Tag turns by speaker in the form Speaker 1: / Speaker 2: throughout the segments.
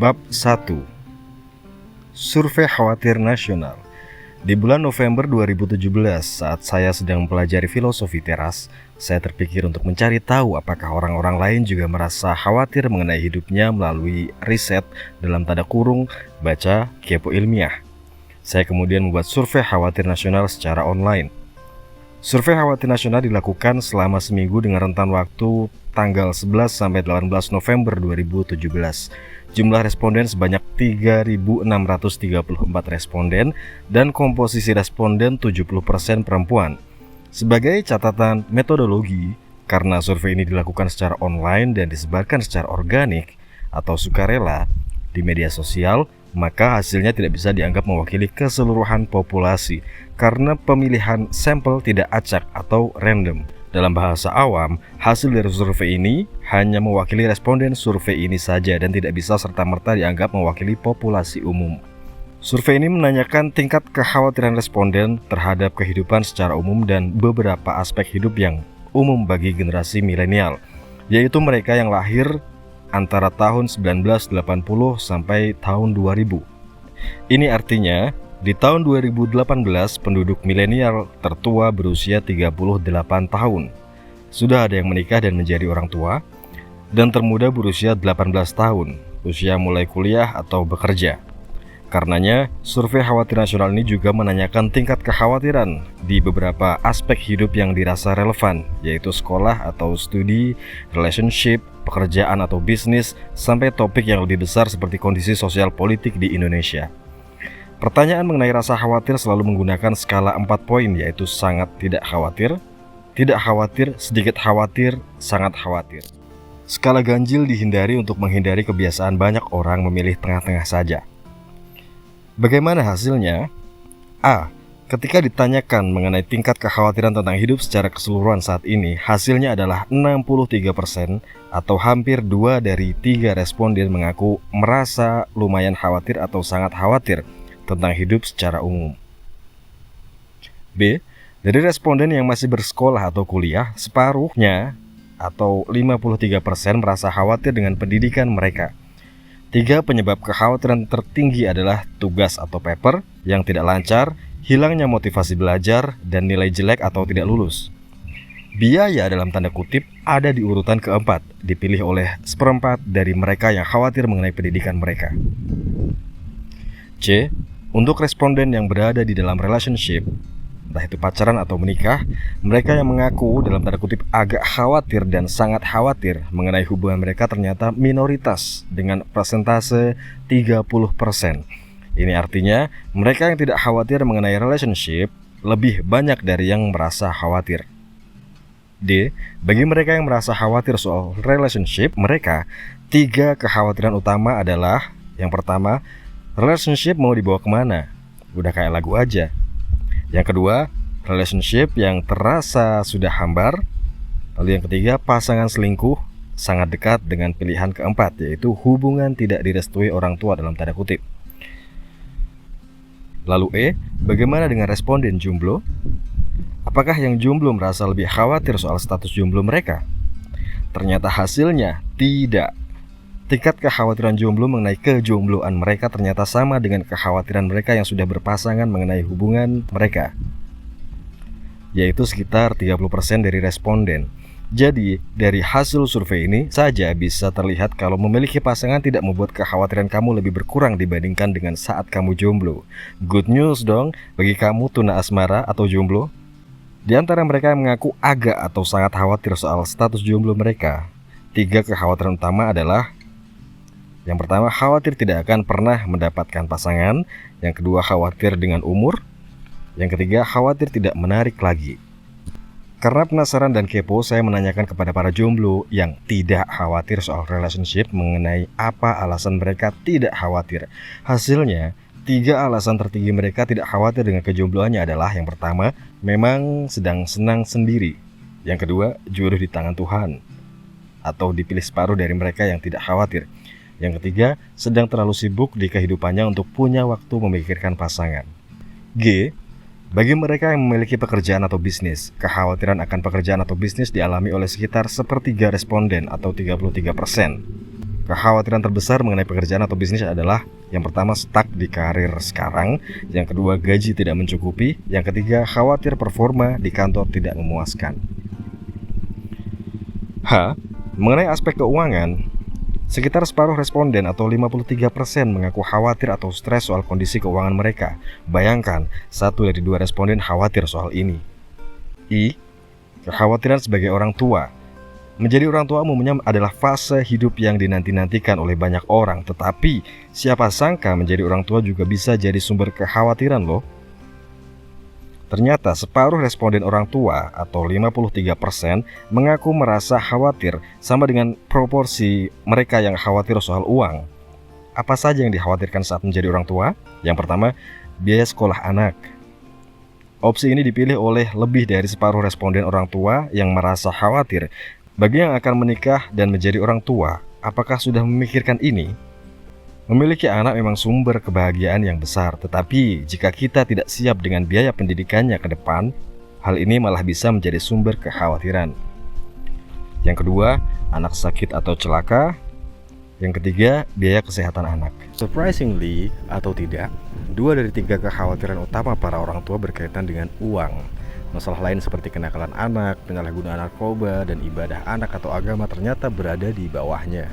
Speaker 1: Bab 1. Survei Khawatir Nasional. Di bulan November 2017, saat saya sedang mempelajari filosofi teras, saya terpikir untuk mencari tahu apakah orang-orang lain juga merasa khawatir mengenai hidupnya melalui riset dalam tanda kurung baca kepo ilmiah. Saya kemudian membuat survei khawatir nasional secara online. Survei khawatir nasional dilakukan selama seminggu dengan rentan waktu tanggal 11 sampai 18 November 2017. Jumlah responden sebanyak 3.634 responden dan komposisi responden 70% perempuan. Sebagai catatan metodologi, karena survei ini dilakukan secara online dan disebarkan secara organik atau sukarela di media sosial, maka hasilnya tidak bisa dianggap mewakili keseluruhan populasi karena pemilihan sampel tidak acak atau random. Dalam bahasa awam, hasil dari survei ini hanya mewakili responden survei ini saja dan tidak bisa serta-merta dianggap mewakili populasi umum. Survei ini menanyakan tingkat kekhawatiran responden terhadap kehidupan secara umum dan beberapa aspek hidup yang umum bagi generasi milenial, yaitu mereka yang lahir antara tahun 1980 sampai tahun 2000. Ini artinya, di tahun 2018, penduduk milenial tertua berusia 38 tahun. Sudah ada yang menikah dan menjadi orang tua, dan termuda berusia 18 tahun, usia mulai kuliah atau bekerja. Karenanya, survei khawatir nasional ini juga menanyakan tingkat kekhawatiran di beberapa aspek hidup yang dirasa relevan, yaitu sekolah atau studi, relationship, pekerjaan atau bisnis, sampai topik yang lebih besar seperti kondisi sosial politik di Indonesia. Pertanyaan mengenai rasa khawatir selalu menggunakan skala 4 poin, yaitu sangat tidak khawatir, sedikit khawatir, sangat khawatir. Skala ganjil dihindari untuk menghindari kebiasaan banyak orang memilih tengah-tengah saja. Bagaimana hasilnya? A. Ketika ditanyakan mengenai tingkat kekhawatiran tentang hidup secara keseluruhan saat ini, hasilnya adalah 63% atau hampir 2 dari 3 responden mengaku merasa lumayan khawatir atau sangat khawatir tentang hidup secara umum. B. Dari responden yang masih bersekolah atau kuliah, separuhnya atau 53% merasa khawatir dengan pendidikan mereka. 3 penyebab kekhawatiran tertinggi adalah tugas atau paper yang tidak lancar, hilangnya motivasi belajar, dan nilai jelek atau tidak lulus. Biaya dalam tanda kutip ada di urutan keempat, dipilih oleh seperempat dari mereka yang khawatir mengenai pendidikan mereka. C. Untuk responden yang berada di dalam relationship, entah itu pacaran atau menikah, mereka yang mengaku dalam tanda kutip agak khawatir dan sangat khawatir mengenai hubungan mereka ternyata minoritas dengan persentase 30%. Ini artinya mereka yang tidak khawatir mengenai relationship lebih banyak dari yang merasa khawatir. D. Bagi mereka yang merasa khawatir soal relationship mereka, 3 kekhawatiran utama adalah: yang pertama, relationship mau dibawa kemana? Udah kayak lagu aja. Yang kedua, relationship yang terasa sudah hambar. Lalu yang ketiga, pasangan selingkuh sangat dekat dengan pilihan keempat, yaitu hubungan tidak direstui orang tua dalam tanda kutip. Lalu E, bagaimana dengan responden jomblo? Apakah yang jomblo merasa lebih khawatir soal status jomblo mereka? Ternyata hasilnya tidak. Tingkat kekhawatiran jomblo mengenai kejombloan mereka ternyata sama dengan kekhawatiran mereka yang sudah berpasangan mengenai hubungan mereka, yaitu sekitar 30% dari responden. Jadi, dari hasil survei ini saja bisa terlihat kalau memiliki pasangan tidak membuat kekhawatiran kamu lebih berkurang dibandingkan dengan saat kamu jomblo. Good news dong bagi kamu tuna asmara atau jomblo. Di antara mereka yang mengaku agak atau sangat khawatir soal status jomblo mereka, 3 kekhawatiran utama adalah: yang pertama, khawatir tidak akan pernah mendapatkan pasangan. Yang kedua, khawatir dengan umur. Yang ketiga, khawatir tidak menarik lagi. Karena penasaran dan kepo, saya menanyakan kepada para jomblo yang tidak khawatir soal relationship mengenai apa alasan mereka tidak khawatir. Hasilnya, 3 alasan tertinggi mereka tidak khawatir dengan kejombloannya adalah: yang pertama, memang sedang senang sendiri. Yang kedua, jodoh di tangan Tuhan, atau dipilih separuh dari mereka yang tidak khawatir. Yang ketiga, sedang terlalu sibuk di kehidupannya untuk punya waktu memikirkan pasangan. G. Bagi mereka yang memiliki pekerjaan atau bisnis, kekhawatiran akan pekerjaan atau bisnis dialami oleh sekitar sepertiga responden atau 33%. Kekhawatiran terbesar mengenai pekerjaan atau bisnis adalah yang pertama, stuck di karir sekarang. Yang kedua, gaji tidak mencukupi. Yang ketiga, khawatir performa di kantor tidak memuaskan. Mengenai aspek keuangan, sekitar separuh responden atau 53% mengaku khawatir atau stres soal kondisi keuangan mereka. Bayangkan, 1 dari 2 responden khawatir soal ini. Kekhawatiran sebagai orang tua. Menjadi orang tua umumnya adalah fase hidup yang dinanti-nantikan oleh banyak orang. Tetapi, siapa sangka menjadi orang tua juga bisa jadi sumber kekhawatiran loh. Ternyata separuh responden orang tua atau 53% mengaku merasa khawatir, sama dengan proporsi mereka yang khawatir soal uang. Apa saja yang dikhawatirkan saat menjadi orang tua? Yang pertama, biaya sekolah anak. Opsi ini dipilih oleh lebih dari separuh responden orang tua yang merasa khawatir. Bagi yang akan menikah dan menjadi orang tua, apakah sudah memikirkan ini? Memiliki anak memang sumber kebahagiaan yang besar, tetapi jika kita tidak siap dengan biaya pendidikannya ke depan, hal ini malah bisa menjadi sumber kekhawatiran. Yang kedua, anak sakit atau celaka. Yang ketiga, biaya kesehatan anak. Surprisingly atau tidak, 2 dari 3 kekhawatiran utama para orang tua berkaitan dengan uang. Masalah lain seperti kenakalan anak, penyalahgunaan narkoba, dan ibadah anak atau agama ternyata berada di bawahnya.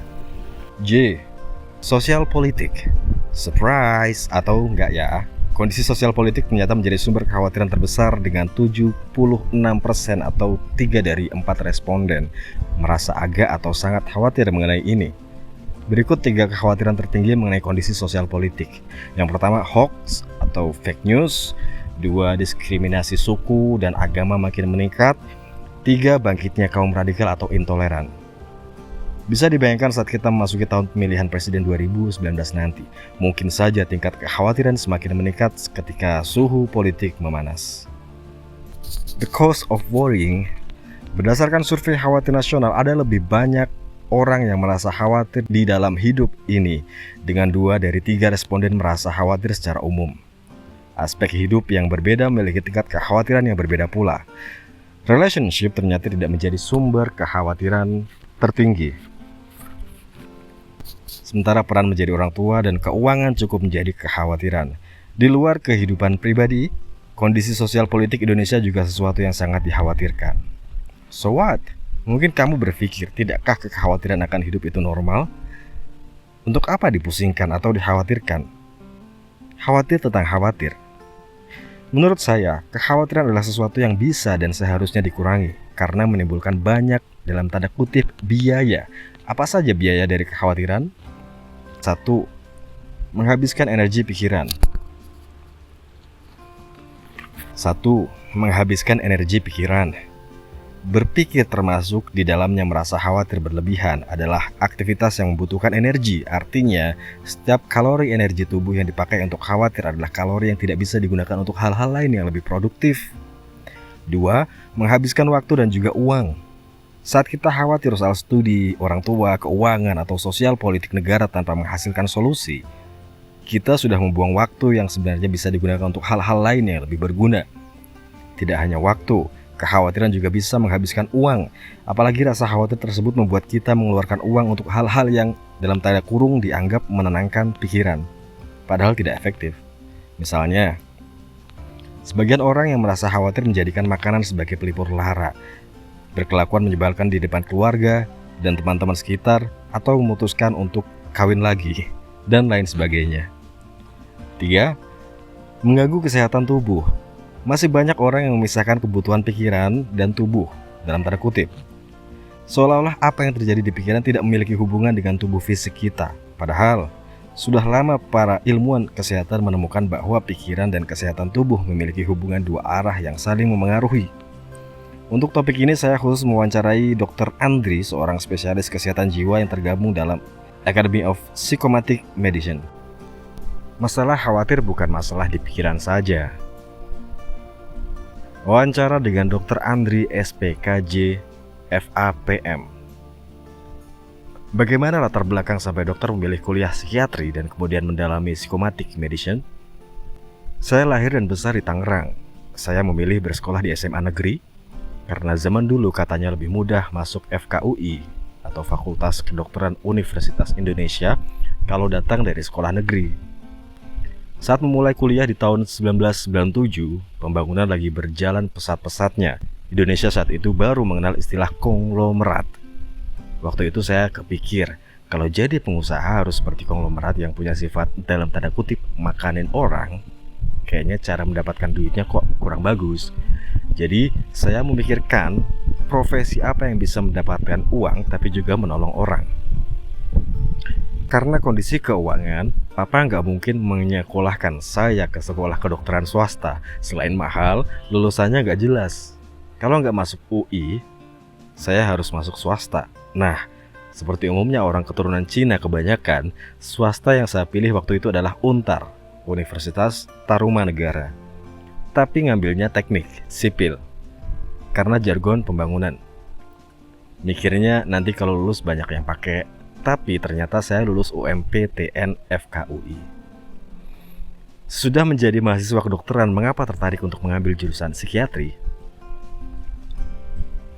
Speaker 1: Sosial politik. Surprise atau enggak ya? Kondisi sosial politik ternyata menjadi sumber kekhawatiran terbesar dengan 76% atau 3 dari 4 responden merasa agak atau sangat khawatir mengenai ini. Berikut 3 kekhawatiran tertinggi mengenai kondisi sosial politik. Yang pertama, hoax atau fake news. 2, diskriminasi suku dan agama makin meningkat. 3, bangkitnya kaum radikal atau intoleran. Bisa dibayangkan saat kita memasuki tahun pemilihan presiden 2019 nanti, mungkin saja tingkat kekhawatiran semakin meningkat ketika suhu politik memanas. The cause of worrying. Berdasarkan survei khawatir nasional, ada lebih banyak orang yang merasa khawatir di dalam hidup ini, dengan 2 dari 3 responden merasa khawatir secara umum. Aspek hidup yang berbeda memiliki tingkat kekhawatiran yang berbeda pula. Relationship ternyata tidak menjadi sumber kekhawatiran tertinggi. Sementara peran menjadi orang tua dan keuangan cukup menjadi kekhawatiran. Di luar kehidupan pribadi, kondisi sosial politik Indonesia juga sesuatu yang sangat dikhawatirkan. So what? Mungkin kamu berpikir, tidakkah kekhawatiran akan hidup itu normal? Untuk apa dipusingkan atau dikhawatirkan? Khawatir tentang khawatir. Menurut saya, kekhawatiran adalah sesuatu yang bisa dan seharusnya dikurangi karena menimbulkan banyak, dalam tanda kutip, biaya. Apa saja biaya dari kekhawatiran? 1. Menghabiskan energi pikiran. 1. Menghabiskan energi pikiran. Berpikir termasuk di dalamnya merasa khawatir berlebihan adalah aktivitas yang membutuhkan energi. Artinya, setiap kalori energi tubuh yang dipakai untuk khawatir adalah kalori yang tidak bisa digunakan untuk hal-hal lain yang lebih produktif. 2. Menghabiskan waktu dan juga uang. Saat kita khawatir soal studi, orang tua, keuangan, atau sosial politik negara tanpa menghasilkan solusi, kita sudah membuang waktu yang sebenarnya bisa digunakan untuk hal-hal lain yang lebih berguna. Tidak hanya waktu, kekhawatiran juga bisa menghabiskan uang. Apalagi rasa khawatir tersebut membuat kita mengeluarkan uang untuk hal-hal yang dalam tanda kurung dianggap menenangkan pikiran, padahal tidak efektif. Misalnya, sebagian orang yang merasa khawatir menjadikan makanan sebagai pelipur lara, berkelakuan menyebalkan di depan keluarga dan teman-teman sekitar, atau memutuskan untuk kawin lagi, dan lain sebagainya. 3. Mengganggu kesehatan tubuh. Masih banyak orang yang memisahkan kebutuhan pikiran dan tubuh, dalam tanda kutip. Seolah-olah apa yang terjadi di pikiran tidak memiliki hubungan dengan tubuh fisik kita. Padahal, sudah lama para ilmuwan kesehatan menemukan bahwa pikiran dan kesehatan tubuh memiliki hubungan 2 arah yang saling memengaruhi. Untuk topik ini saya khusus mewawancarai Dr. Andri, seorang spesialis kesehatan jiwa yang tergabung dalam Academy of Psychomatic Medicine. Masalah khawatir bukan masalah di pikiran saja. Wawancara dengan Dr. Andri SPKJ FAPM. Bagaimana latar belakang sampai dokter memilih kuliah psikiatri dan kemudian mendalami psychomatic medicine? Saya lahir dan besar di Tangerang. Saya memilih bersekolah di SMA negeri karena zaman dulu katanya lebih mudah masuk FKUI. atau Fakultas Kedokteran Universitas Indonesia kalau datang dari sekolah negeri. Saat memulai kuliah di tahun 1997, pembangunan lagi berjalan pesat-pesatnya. Indonesia saat itu baru mengenal istilah konglomerat. Waktu itu saya kepikir, kalau jadi pengusaha harus seperti konglomerat yang punya sifat dalam tanda kutip makanin orang. Kayaknya cara mendapatkan duitnya kok kurang bagus. Jadi saya memikirkan profesi apa yang bisa mendapatkan uang tapi juga menolong orang. Karena kondisi keuangan, papa nggak mungkin menyekolahkan saya ke sekolah kedokteran swasta. Selain mahal, lulusannya nggak jelas. Kalau nggak masuk UI, saya harus masuk swasta. Nah, seperti umumnya orang keturunan Cina kebanyakan, swasta yang saya pilih waktu itu adalah UNTAR, Universitas Tarumanegara. Tapi ngambilnya teknik, sipil, karena jargon pembangunan. Mikirnya nanti kalau lulus banyak yang pakai. Tapi ternyata saya lulus UMPTN FKUI. Sudah menjadi mahasiswa kedokteran, mengapa tertarik untuk mengambil jurusan psikiatri?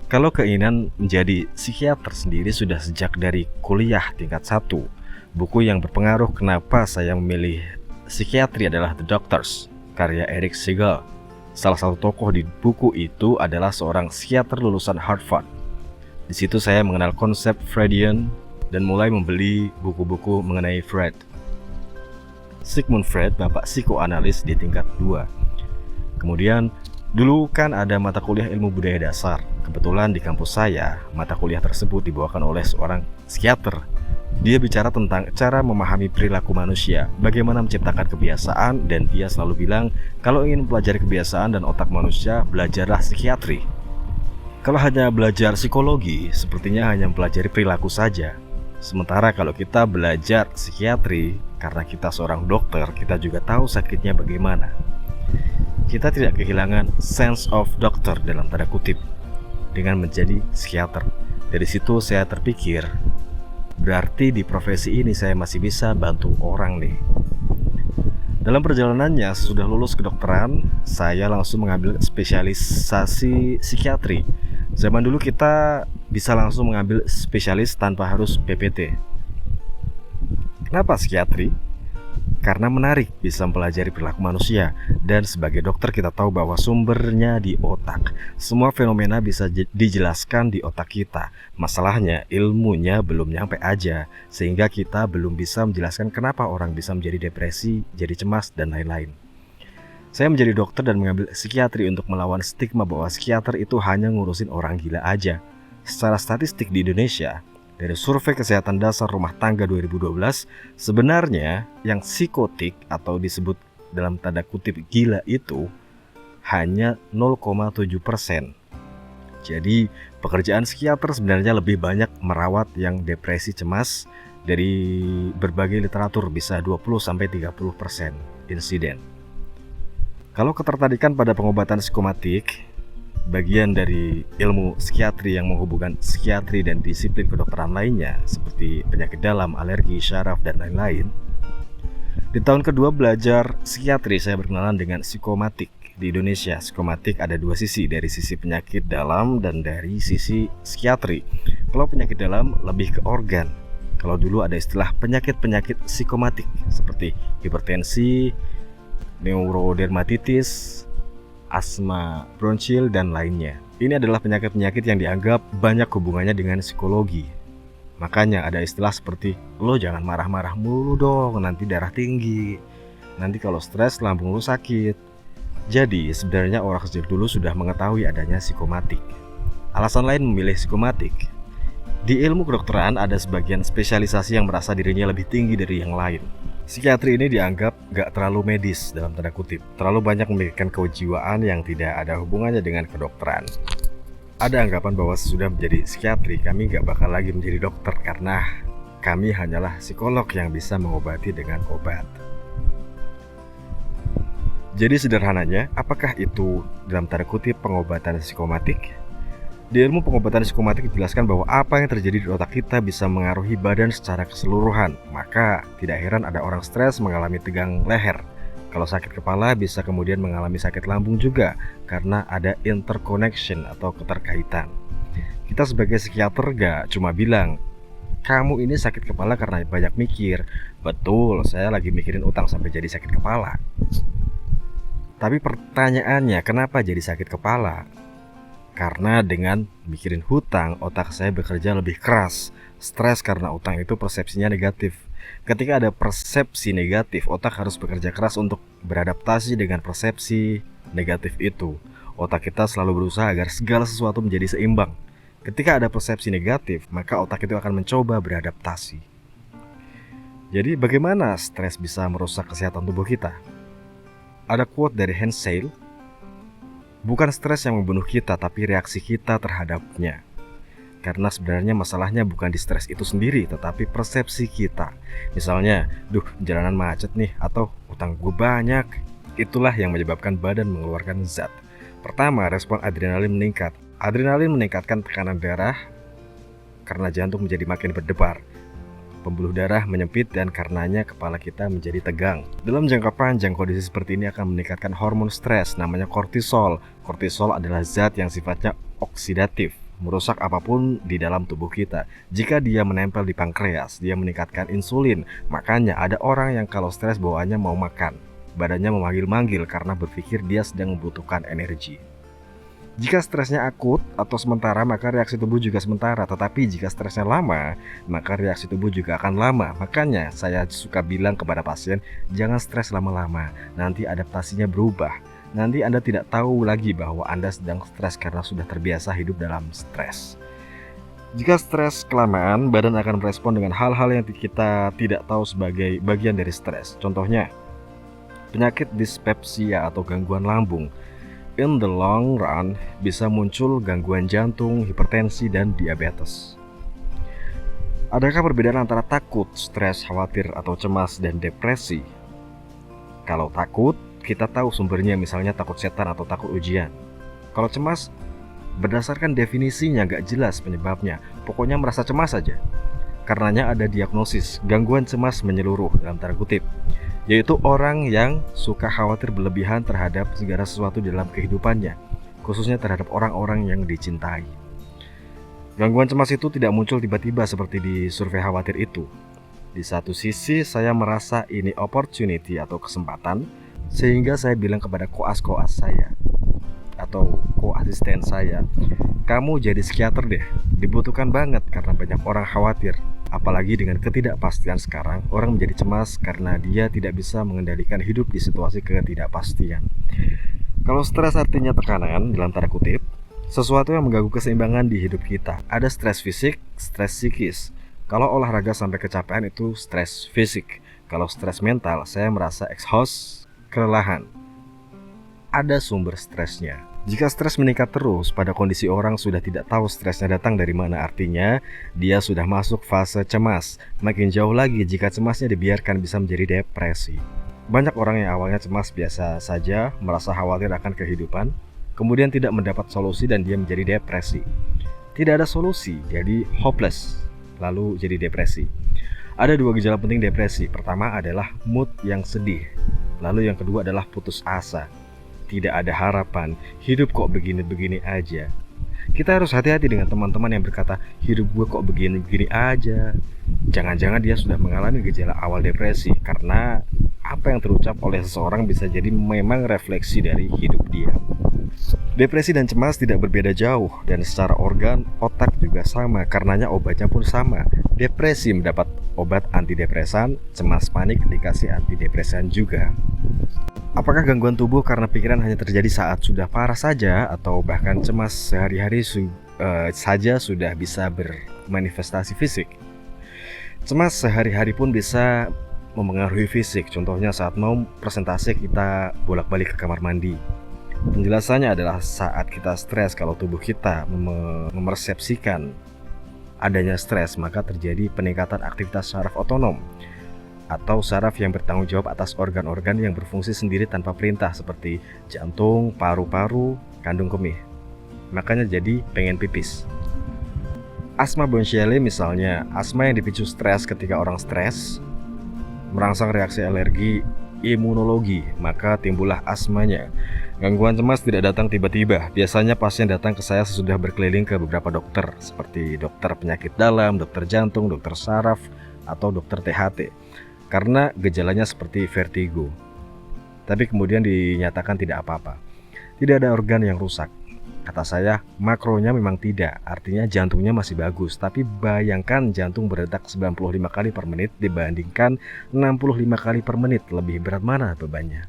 Speaker 1: Kalau keinginan menjadi psikiater sendiri sudah sejak dari kuliah tingkat 1. Buku yang berpengaruh kenapa saya memilih psikiatri adalah The Doctors, karya Erich Siegel. Salah satu tokoh di buku itu adalah seorang psikiater lulusan Harvard. Di situ saya mengenal konsep Freudian dan mulai membeli buku-buku mengenai Freud. Sigmund Freud, bapak psikoanalis di tingkat 2. Kemudian, dulu kan ada mata kuliah ilmu budaya dasar. Kebetulan di kampus saya, mata kuliah tersebut dibawakan oleh seorang psikiater. Dia bicara tentang cara memahami perilaku manusia, bagaimana menciptakan kebiasaan, dan dia selalu bilang, kalau ingin mempelajari kebiasaan dan otak manusia, belajarlah psikiatri. Kalau hanya belajar psikologi, sepertinya hanya mempelajari perilaku saja. Sementara kalau kita belajar psikiatri, karena kita seorang dokter, kita juga tahu sakitnya bagaimana. Kita tidak kehilangan sense of doctor dalam tanda kutip dengan menjadi psikiater. Dari situ saya terpikir, berarti di profesi ini saya masih bisa bantu orang nih. Dalam perjalanannya, sesudah lulus kedokteran, saya langsung mengambil spesialisasi psikiatri. Zaman dulu kita bisa langsung mengambil spesialis tanpa harus PPT. Kenapa psikiatri? Karena menarik, bisa mempelajari perilaku manusia. Dan sebagai dokter kita tahu bahwa sumbernya di otak. Semua fenomena bisa dijelaskan di otak kita. Masalahnya ilmunya belum nyampe aja, sehingga kita belum bisa menjelaskan kenapa orang bisa menjadi depresi, jadi cemas, dan lain-lain. Saya menjadi dokter dan mengambil psikiatri untuk melawan stigma bahwa psikiater itu hanya ngurusin orang gila aja. Secara statistik di Indonesia, dari survei kesehatan dasar rumah tangga 2012, sebenarnya yang psikotik atau disebut dalam tanda kutip gila itu hanya 0,7%. Jadi pekerjaan psikiater sebenarnya lebih banyak merawat yang depresi cemas. Dari berbagai literatur bisa 20-30% insiden. Kalau ketertarikan pada pengobatan psikomatik, bagian dari ilmu psikiatri yang menghubungkan psikiatri dan disiplin kedokteran lainnya seperti penyakit dalam, alergi, syaraf, dan lain-lain. Di tahun kedua belajar psikiatri, saya berkenalan dengan psikomatik. Di Indonesia, psikomatik ada dua sisi, dari sisi penyakit dalam dan dari sisi psikiatri. Kalau penyakit dalam lebih ke organ. Kalau dulu ada istilah penyakit-penyakit psikomatik seperti hipertensi, neurodermatitis, asma bronchial, dan lainnya. Ini adalah penyakit-penyakit yang dianggap banyak hubungannya dengan psikologi. Makanya ada istilah seperti, lo jangan marah-marah mulu dong, nanti darah tinggi. Nanti kalau stres lambung lo sakit. Jadi sebenarnya orang sejak dulu sudah mengetahui adanya psikomatik. Alasan lain memilih psikomatik, di ilmu kedokteran ada sebagian spesialisasi yang merasa dirinya lebih tinggi dari yang lain. Psikiatri ini dianggap gak terlalu medis dalam tanda kutip, terlalu banyak memikirkan kejiwaan yang tidak ada hubungannya dengan kedokteran. Ada anggapan bahwa sesudah menjadi psikiatri kami gak bakal lagi menjadi dokter karena kami hanyalah psikolog yang bisa mengobati dengan obat. Jadi sederhananya, apakah itu dalam tanda kutip pengobatan psikomatik? Di ilmu pengobatan psikomatik dijelaskan bahwa apa yang terjadi di otak kita bisa mengaruhi badan secara keseluruhan. Maka tidak heran ada orang stres mengalami tegang leher. Kalau sakit kepala bisa kemudian mengalami sakit lambung juga, karena ada interconnection atau keterkaitan. Kita sebagai psikiater gak cuma bilang, kamu ini sakit kepala karena banyak mikir. Betul, saya lagi mikirin utang sampai jadi sakit kepala. Tapi pertanyaannya, kenapa jadi sakit kepala? Karena dengan mikirin hutang, otak saya bekerja lebih keras. Stres karena utang itu persepsinya negatif. Ketika ada persepsi negatif, otak harus bekerja keras untuk beradaptasi dengan persepsi negatif itu. Otak kita selalu berusaha agar segala sesuatu menjadi seimbang. Ketika ada persepsi negatif, maka otak itu akan mencoba beradaptasi. Jadi bagaimana stres bisa merusak kesehatan tubuh kita? Ada quote dari Hans Sale, bukan stres yang membunuh kita, tapi reaksi kita terhadapnya. Karena sebenarnya masalahnya bukan di stres itu sendiri, tetapi persepsi kita. Misalnya, jalanan macet nih, atau utang gue banyak. Itulah yang menyebabkan badan mengeluarkan zat. Pertama, respon adrenalin meningkat. Adrenalin meningkatkan tekanan darah karena jantung menjadi makin berdebar. Pembuluh darah menyempit dan karenanya kepala kita menjadi tegang. Dalam jangka panjang, kondisi seperti ini akan meningkatkan hormon stres, namanya kortisol. Kortisol adalah zat yang sifatnya oksidatif, merusak apapun di dalam tubuh kita. Jika dia menempel di pankreas, dia meningkatkan insulin. Makanya ada orang yang kalau stres bawaannya mau makan, badannya memanggil-manggil karena berpikir dia sedang membutuhkan energi. Jika stresnya akut atau sementara, maka reaksi tubuh juga sementara. Tetapi jika stresnya lama, maka reaksi tubuh juga akan lama. Makanya saya suka bilang kepada pasien, jangan stres lama-lama, nanti adaptasinya berubah. Nanti Anda tidak tahu lagi bahwa Anda sedang stres karena sudah terbiasa hidup dalam stres. Jika stres kelamaan, badan akan merespon dengan hal-hal yang kita tidak tahu sebagai bagian dari stres. Contohnya, penyakit dispepsia atau gangguan lambung. In the long run, bisa muncul gangguan jantung, hipertensi, dan diabetes. Adakah perbedaan antara takut, stres, khawatir, atau cemas, dan depresi? Kalau takut, kita tahu sumbernya, misalnya takut setan atau takut ujian. Kalau cemas, berdasarkan definisinya gak jelas penyebabnya, pokoknya merasa cemas saja. Karenanya ada diagnosis gangguan cemas menyeluruh dalam tanda kutip, yaitu orang yang suka khawatir berlebihan terhadap segala sesuatu dalam kehidupannya, khususnya terhadap orang-orang yang dicintai. Gangguan cemas itu tidak muncul tiba-tiba seperti di survei khawatir itu. Di satu sisi saya merasa ini opportunity atau kesempatan, sehingga saya bilang kepada koas-koas saya atau koasisten saya, kamu jadi psikiater deh, dibutuhkan banget karena banyak orang khawatir. Apalagi dengan ketidakpastian sekarang, orang menjadi cemas karena dia tidak bisa mengendalikan hidup di situasi ketidakpastian. Kalau stres artinya tekanan dalam tanda kutip, sesuatu yang mengganggu keseimbangan di hidup kita. Ada stres fisik, stres psikis. Kalau olahraga sampai kecapean itu stres fisik. Kalau stres mental, saya merasa exhaust, kelelahan. Ada sumber stresnya. Jika stres meningkat terus, pada kondisi orang sudah tidak tahu stresnya datang dari mana, artinya dia sudah masuk fase cemas. Makin jauh lagi jika cemasnya dibiarkan bisa menjadi depresi. Banyak orang yang awalnya cemas biasa saja, merasa khawatir akan kehidupan, kemudian tidak mendapat solusi dan dia menjadi depresi. Tidak ada solusi, jadi hopeless, lalu jadi depresi. Ada dua gejala penting depresi. Pertama adalah mood yang sedih, lalu yang kedua adalah putus asa. Tidak ada harapan, hidup kok begini-begini aja. Kita harus hati-hati dengan teman-teman yang berkata, hidup gue kok begini-begini aja. Jangan-jangan dia sudah mengalami gejala awal depresi, karena apa yang terucap oleh seseorang bisa jadi memang refleksi dari hidup dia. Depresi dan cemas tidak berbeda jauh, dan secara organ, otak juga sama, karenanya obatnya pun sama. Depresi mendapat obat antidepresan, cemas panik dikasih antidepresan juga. Apakah gangguan tubuh karena pikiran hanya terjadi saat sudah parah saja, atau bahkan cemas sehari-hari saja sudah bisa bermanifestasi fisik? Cemas sehari-hari pun bisa mempengaruhi fisik. Contohnya saat mau presentasi kita bolak-balik ke kamar mandi. Penjelasannya adalah saat kita stres, kalau tubuh kita memersepsikan adanya stres, maka terjadi peningkatan aktivitas saraf otonom atau saraf yang bertanggung jawab atas organ-organ yang berfungsi sendiri tanpa perintah, seperti jantung, paru-paru, kandung kemih. Makanya jadi pengen pipis. Asma bronchiale misalnya, asma yang dipicu stres. Ketika orang stres, merangsang reaksi alergi imunologi, maka timbullah asmanya. Gangguan cemas tidak datang tiba-tiba. Biasanya pasien datang ke saya sesudah berkeliling ke beberapa dokter, seperti dokter penyakit dalam, dokter jantung, dokter saraf, atau dokter THT, karena gejalanya seperti vertigo. Tapi kemudian dinyatakan tidak apa-apa. Tidak ada organ yang rusak. Kata saya, makronya memang tidak, artinya jantungnya masih bagus. Tapi bayangkan jantung berdetak 95 kali per menit dibandingkan 65 kali per menit. Lebih berat mana bebannya?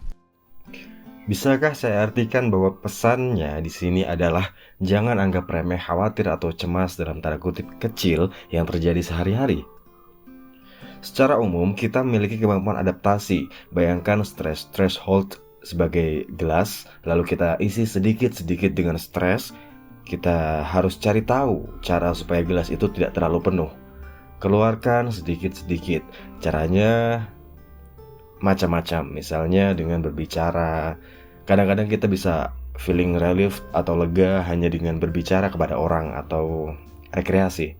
Speaker 1: Bisakah saya artikan bahwa pesannya di sini adalah jangan anggap remeh khawatir atau cemas dalam tanda kutip kecil yang terjadi sehari-hari? Secara umum, kita memiliki kemampuan adaptasi. Bayangkan stress threshold sebagai gelas, lalu kita isi sedikit-sedikit dengan stres. Kita harus cari tahu cara supaya gelas itu tidak terlalu penuh. Keluarkan sedikit-sedikit. Caranya macam-macam, misalnya dengan berbicara. Kadang-kadang kita bisa feeling relief atau lega hanya dengan berbicara kepada orang atau rekreasi.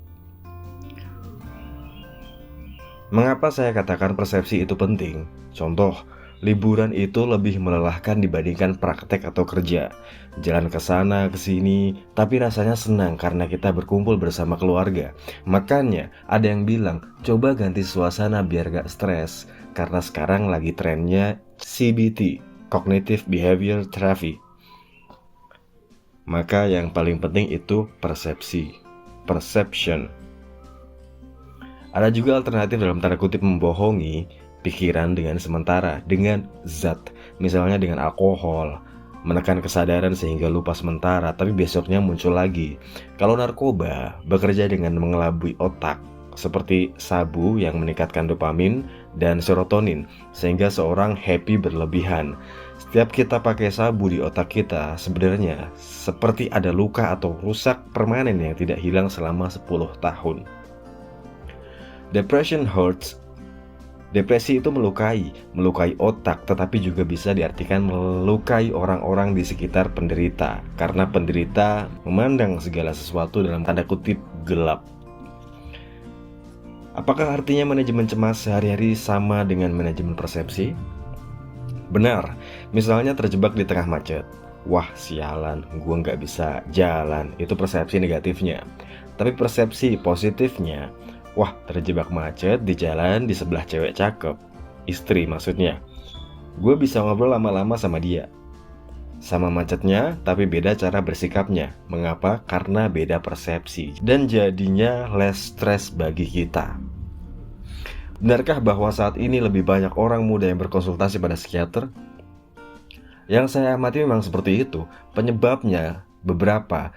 Speaker 1: Mengapa saya katakan persepsi itu penting? Contoh, liburan itu lebih melelahkan dibandingkan praktek atau kerja. Jalan ke sana ke sini, tapi rasanya senang karena kita berkumpul bersama keluarga. Makanya ada yang bilang, coba ganti suasana biar gak stres. Karena sekarang lagi trennya CBT, Cognitive Behavior Therapy. Maka yang paling penting itu persepsi, perception. Ada juga alternatif dalam tanda kutip membohongi pikiran dengan sementara, dengan zat, misalnya dengan alkohol, menekan kesadaran sehingga lupa sementara, tapi besoknya muncul lagi. Kalau narkoba, bekerja dengan mengelabui otak, seperti sabu yang meningkatkan dopamin dan serotonin, sehingga seorang happy berlebihan. Setiap kita pakai sabu di otak kita, sebenarnya seperti ada luka atau rusak permanen yang tidak hilang selama 10 tahun. Depression hurts. Depresi itu melukai otak, tetapi juga bisa diartikan melukai orang-orang di sekitar penderita, karena penderita memandang segala sesuatu dalam tanda kutip gelap. Apakah artinya manajemen cemas sehari-hari sama dengan manajemen persepsi? Benar, misalnya terjebak di tengah macet. Wah sialan, gua nggak bisa jalan, itu persepsi negatifnya. Tapi persepsi positifnya, wah terjebak macet di jalan di sebelah cewek cakep, istri maksudnya. Gue bisa ngobrol lama-lama sama dia. Sama macetnya, tapi beda cara bersikapnya. Mengapa? Karena beda persepsi. Dan jadinya less stress bagi kita. Benarkah bahwa saat ini lebih banyak orang muda yang berkonsultasi pada psikiater? Yang saya amati memang seperti itu. Penyebabnya beberapa.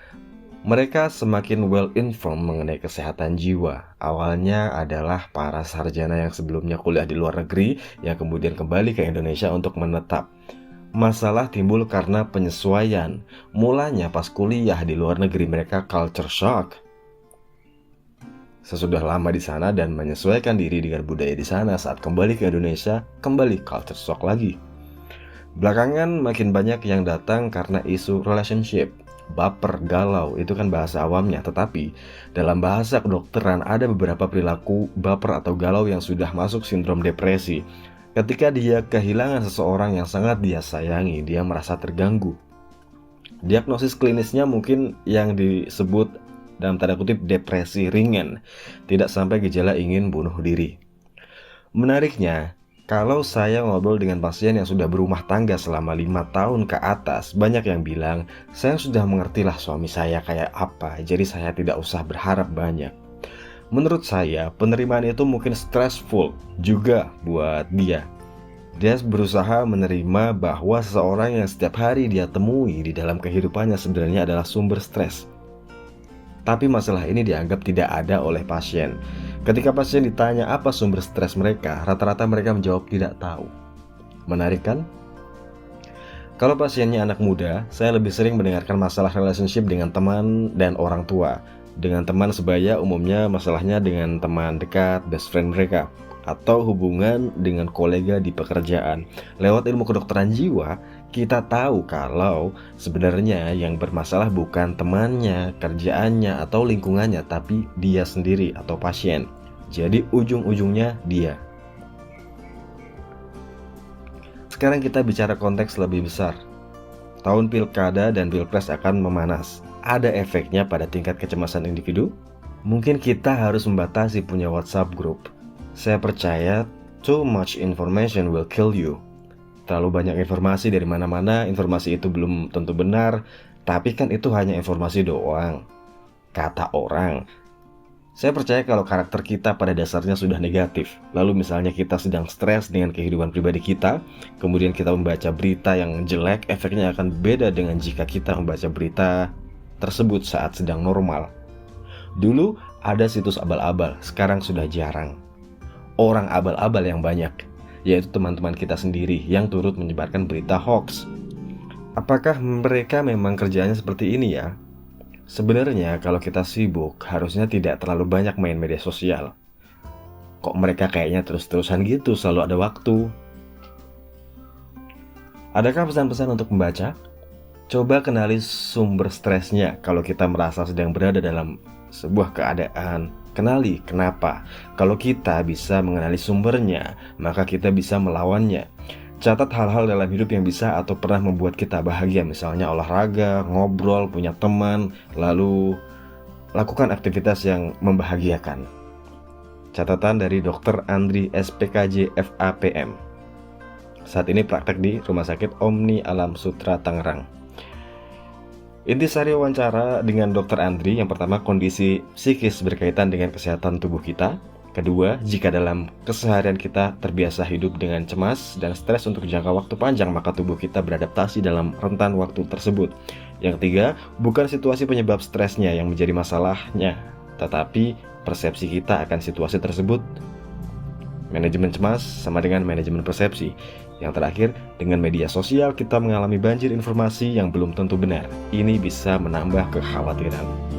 Speaker 1: Mereka semakin well-informed mengenai kesehatan jiwa. Awalnya adalah para sarjana yang sebelumnya kuliah di luar negeri, yang kemudian kembali ke Indonesia untuk menetap. Masalah timbul karena penyesuaian. Mulanya pas kuliah di luar negeri mereka culture shock. Sesudah lama di sana dan menyesuaikan diri dengan budaya di sana, saat kembali ke Indonesia, kembali culture shock lagi. Belakangan makin banyak yang datang karena isu relationship. Baper, galau, itu kan bahasa awamnya. Tetapi dalam bahasa kedokteran ada beberapa perilaku baper atau galau yang sudah masuk sindrom depresi. Ketika dia kehilangan seseorang yang sangat dia sayangi, dia merasa terganggu. Diagnosis klinisnya mungkin yang disebut dalam tanda kutip depresi ringan, tidak sampai gejala ingin bunuh diri. Menariknya, kalau saya ngobrol dengan pasien yang sudah berumah tangga selama 5 tahun ke atas, banyak yang bilang, saya sudah mengertilah suami saya kayak apa, jadi saya tidak usah berharap banyak. Menurut saya, penerimaan itu mungkin stressful juga buat dia. Dia berusaha menerima bahwa seseorang yang setiap hari dia temui di dalam kehidupannya sebenarnya adalah sumber stres. Tapi masalah ini dianggap tidak ada oleh pasien. Ketika pasien ditanya apa sumber stres mereka, rata-rata mereka menjawab tidak tahu. Menarik kan? Kalau pasiennya anak muda, saya lebih sering mendengarkan masalah relationship dengan teman dan orang tua. Dengan teman sebaya umumnya masalahnya dengan teman dekat, best friend mereka, atau hubungan dengan kolega di pekerjaan. Lewat ilmu kedokteran jiwa, kita tahu kalau sebenarnya yang bermasalah bukan temannya, kerjaannya, atau lingkungannya, tapi dia sendiri atau pasien. Jadi ujung-ujungnya dia. Sekarang kita bicara konteks lebih besar. Tahun pilkada dan pilpres akan memanas. Ada efeknya pada tingkat kecemasan individu? Mungkin kita harus membatasi punya WhatsApp group. Saya percaya too much information will kill you. Terlalu banyak informasi dari mana-mana, informasi itu belum tentu benar, tapi kan itu hanya informasi doang, kata orang. Saya percaya kalau karakter kita pada dasarnya sudah negatif, lalu misalnya kita sedang stres dengan kehidupan pribadi kita, kemudian kita membaca berita yang jelek, efeknya akan beda dengan jika kita membaca berita tersebut saat sedang normal. Dulu ada situs abal-abal, sekarang sudah jarang. Orang abal-abal yang banyak, yaitu teman-teman kita sendiri yang turut menyebarkan berita hoax. Apakah mereka memang kerjaannya seperti ini ya? Sebenarnya kalau kita sibuk, harusnya tidak terlalu banyak main media sosial. Kok mereka kayaknya terus-terusan gitu, selalu ada waktu? Adakah pesan-pesan untuk membaca? Coba kenali sumber stresnya kalau kita merasa sedang berada dalam sebuah keadaan. Kenali kenapa. Kalau kita bisa mengenali sumbernya, maka kita bisa melawannya. Catat hal-hal dalam hidup yang bisa atau pernah membuat kita bahagia, misalnya olahraga, ngobrol, punya teman, lalu lakukan aktivitas yang membahagiakan. Catatan dari Dr. Andri SPKJ FAPM. Saat ini praktek di Rumah Sakit Omni Alam Sutra Tangerang. Intisari wawancara dengan Dr. Andri, yang pertama, kondisi psikis berkaitan dengan kesehatan tubuh kita. Kedua, jika dalam keseharian kita terbiasa hidup dengan cemas dan stres untuk jangka waktu panjang, maka tubuh kita beradaptasi dalam rentan waktu tersebut. Yang ketiga, bukan situasi penyebab stresnya yang menjadi masalahnya, tetapi persepsi kita akan situasi tersebut. Manajemen cemas sama dengan manajemen persepsi. Yang terakhir, dengan media sosial kita mengalami banjir informasi yang belum tentu benar. Ini bisa menambah kekhawatiran.